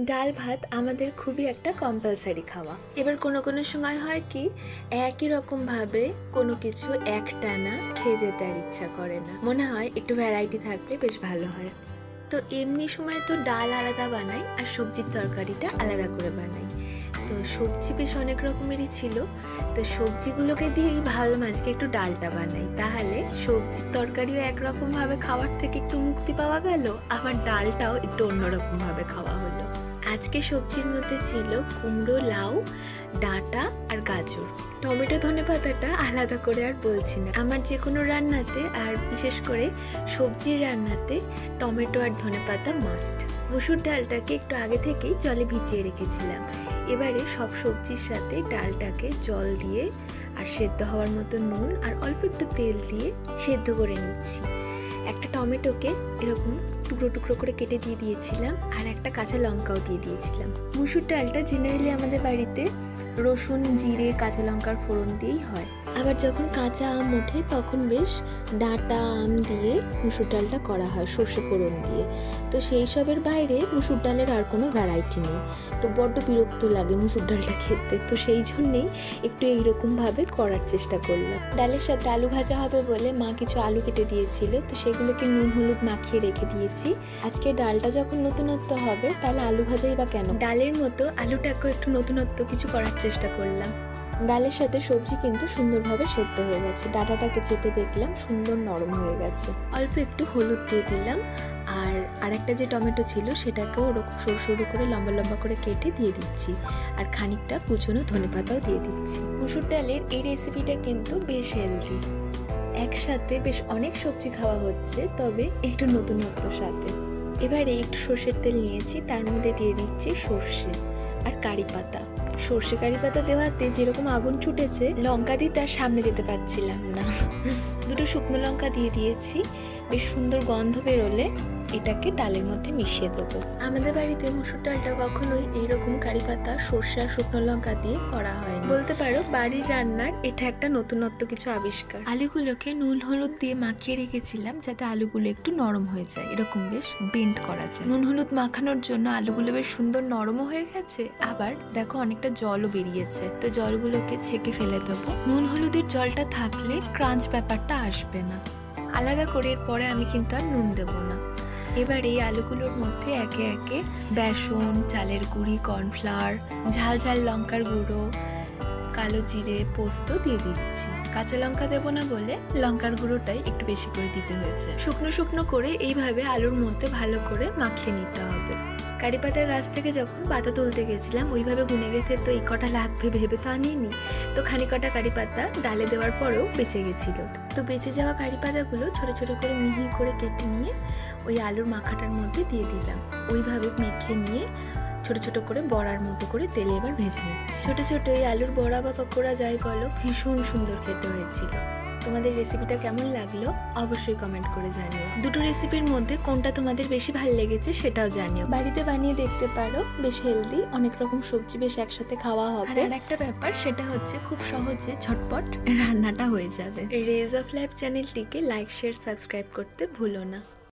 ডাল ভাত আমাদের খুবই একটা কম্পালসারি খাওয়া। এবার কোনো কোনো সময় হয় কি একই রকমভাবে কোনো কিছু একটানা খেয়ে যেতে আর ইচ্ছা করে না, মনে হয় একটু ভ্যারাইটি থাকলে বেশ ভালো হয়। তো এমনি সময় তো ডাল আলাদা বানাই আর সবজির তরকারিটা আলাদা করে বানাই। তো সবজি বেশ অনেক রকমেরই ছিল, তো সবজিগুলোকে দিয়েই ভাবলাম আজকে একটু ডালটা বানাই, তাহলে সবজির তরকারিও একরকমভাবে খাওয়ার থেকে একটু মুক্তি পাওয়া গেল, আবার ডালটাও একটু অন্যরকমভাবে খাওয়া হলো। আজকে সবজির মধ্যে ছিল কুমড়ো, লাউ, ডাঁটা আর গাজর। টমেটো ধনেপাতাটা আলাদা করে আর বলছি না, আমার যে কোনো রান্নাতে আর বিশেষ করে সবজির রান্নাতে টমেটো আর ধনেপাতা মাস্ট। মুসুর ডালটাকে একটু আগে থেকেই জলে ভিজিয়ে রেখেছিলাম। এবারে সব সবজির সাথে ডালটাকে জল দিয়ে আর সেদ্ধ হওয়ার মতো নুন আর অল্প একটু তেল দিয়ে সেদ্ধ করে নিচ্ছি। একটা টমেটোকে এরকম টুকরো টুকরো করে কেটে দিয়ে দিয়েছিলাম আর একটা কাঁচা লঙ্কাও দিয়ে দিয়েছিলাম। মুসুর ডালটা জেনারেলি আমাদের বাড়িতে রসুন, জিরে, কাঁচা লঙ্কার ফোড়ন দিয়েই হয়। আবার যখন কাঁচা আম ওঠে তখন বেশ ডাঁটা, আম দিয়ে মুসুর ডালটা করা হয় সর্ষে ফোড়ন দিয়ে। তো সেই সবের বাইরে মুসুর ডালের আর কোনো ভ্যারাইটি নেই, তো বড্ড বিরক্ত লাগে মুসুর ডালটা খেতে। তো সেই জন্যেই একটু এইরকমভাবে করার চেষ্টা করলাম। ডালের সাথে আলু ভাজা হবে বলে মা কিছু আলু কেটে দিয়েছিল, তো সেগুলোকে নুন হলুদ মাখিয়ে রেখে দিয়েছি। আজকে ডালটা যখন নতুনত্ব হবে তাহলে আলু ভাজাই বা কেন, ডালের মতো আলুটাকেও একটু নতুনত্ব কিছু করার চেষ্টা করলাম। ডালের সাথে সবজি কিন্তু সুন্দরভাবে সেদ্ধ হয়ে গেছে। ডাঁটাটাকে চেপে দেখলাম সুন্দর নরম হয়ে গেছে। অল্প একটু হলুদ দিয়ে দিলাম, আর আরেকটা যে টমেটো ছিল সেটাকেও ওরকম সরু সরু করে লম্বা লম্বা করে কেটে দিয়ে দিচ্ছি, আর খানিকটা কুচনো ধনেপাতাও দিয়ে দিচ্ছি। মুসুর ডালের এই রেসিপিটা কিন্তু বেশ হেলদি, একসাথে বেশ অনেক সবজি খাওয়া হচ্ছে, তবে একটু নতুনত্বর সাথে। এবারে একটু সর্ষের তেল নিয়েছি, তার মধ্যে দিয়ে দিচ্ছি সর্ষে আর কারি পাতা। সর্ষে কারি পাতা দেওয়াতে যেরকম আগুন ছুটেছে, লঙ্কা দিয়ে তার সামনে যেতে পারছিলাম না। দুটো শুকনো লঙ্কা দিয়ে দিয়েছি, বেশ সুন্দর গন্ধ বেরোলে এটাকে ডালের মধ্যে মিশিয়ে দেবো। আমাদের বাড়িতে মুসুর ডালটা কখনোই এইরকম কারি পাতা, সর্ষে আর শুকনো লঙ্কা দিয়ে করা হয়, বলতে পারো বাড়ির রান্নার এটা একটা নতুনত্ব কিছু আবিষ্কার। আলুগুলোকে নুন হলুদ দিয়ে মাখিয়ে রেখেছিলাম যাতে আলুগুলো একটু নরম হয়ে যায়, এরকম বেশ বেন্ড করা যায়। নুন হলুদ মাখানোর জন্য আলুগুলো বেশ সুন্দর নরমও হয়ে গেছে, আবার দেখো অনেকটা জলও বেরিয়েছে, তো জলগুলোকে ছেঁকে ফেলে দেবো। নুন হলুদের জলটা থাকলে ক্রাঞ্চ ব্যাপারটা আসবে না। আলাদা করে এরপরে আমি কিন্তু আর নুন দেবো না। এবার এই আলুগুলোর মধ্যে একে একে বেসন, চালের গুঁড়ি, কর্নফ্লাওয়ার, ঝাল ঝাল লঙ্কার গুঁড়ো, কালো জিরে, পোস্ত দিয়ে দিচ্ছি। কাঁচা লঙ্কা দেবো না বলে লঙ্কার গুঁড়োটাই একটু বেশি করে দিতে হয়েছে। শুকনো শুকনো করে এইভাবে আলুর মধ্যে ভালো করে মাখিয়ে নিতে হবে। কারি পাতার গাছ থেকে যখন পাতা তুলতে গেছিলাম ওইভাবে গুনে গেছে, তো এই কটা লাগবে ভেবে তো আনিনি, তো খানি কটা কারি পাতা ডালে দেওয়ার পরেও বেঁচে গেছিল। তো বেঁচে যাওয়া কারি পাতাগুলো ছোট ছোট করে মিহি করে কেটে নিয়ে ওই আলুর মাখাটার মধ্যে দিয়ে দিলাম। ওইভাবে মেখে নিয়ে ছোট ছোট করে বড়ার মতো করে তেলে এবার ভেজে নিচ্ছি। ছোট ছোট এই আলুর বড়া বা পকোড়া যাই বলো, ভীষণ সুন্দর খেতে হয়েছিল। তোমাদের রেসিপিটা কেমন লাগলো অবশ্যই কমেন্ট করে জানিও। দুটো রেসিপির মধ্যে কোনটা তোমাদের বেশি ভালো লেগেছে সেটাও জানিও। বাড়িতে বানিয়ে দেখতে পারো, বেশ হেলদি, অনেক রকম সবজি বেশ একসাথে খাওয়া হবে। আর একটা ব্যাপার সেটা হচ্ছে খুব সহজে ঝটপট রান্নাটা হয়ে যাবে। রেজ অফ লাইফ চ্যানেলটিকে লাইক, শেয়ার, সাবস্ক্রাইব করতে ভুলো না।